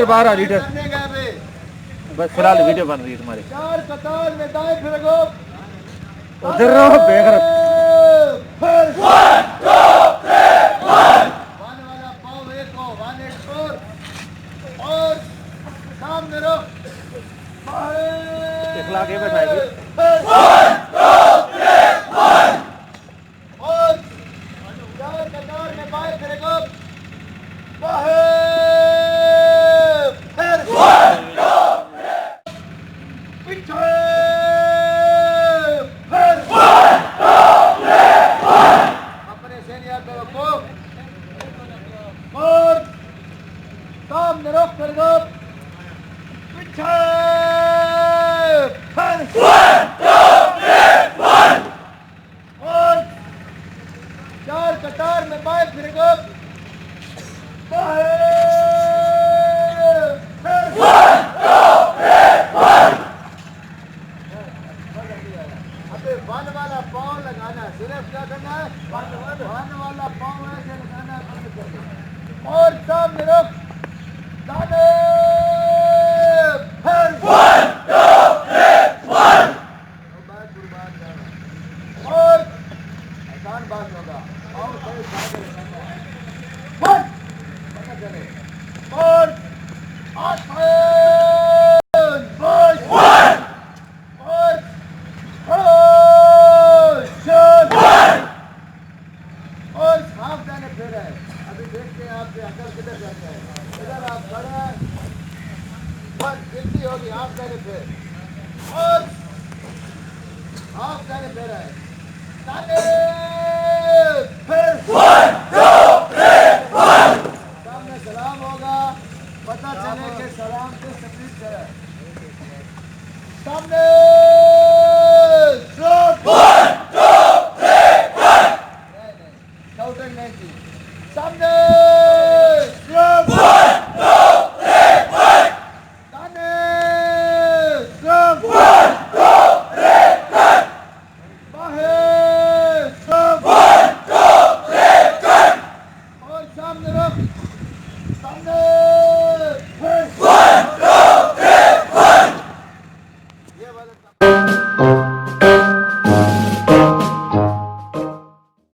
12 litre. बस फिलहाल video बन रही है तुम्हारी। 4 कतार में दाएं फिरगो। उधर रहो बेगर। 1 वाला पाव 1 को 184 और सामने रहो। 1 लाख ये बैठाएगी। और 4 कतार में बाएं फिरगो। अपने सीनियर पे रखो और सामने रख कर दो। पीछे और 4 कतार में बाएं फिरगो। अबे 1 वाला पाँव लगाना, सिर्फ क्या करना है? 1 वाला पाँव ऐसे लगाना है और सामने रख। दाने फिर 1 2 3 1 और आसान बात होगा। पाँव सही साथ लगाना है। 1 और 8 और हाफ जाने फिर है। अभी देखते हैं आपके अंकल किधर जाते हैं। इधर आप खड़े हैं, बस गिनती होगी। हाफ जाने फिर और हाफ जाने फिर है। ताने फिर 1 2 3 1 सामने सलाम होगा, पता चले कि सलाम से तकलीफ है। सामने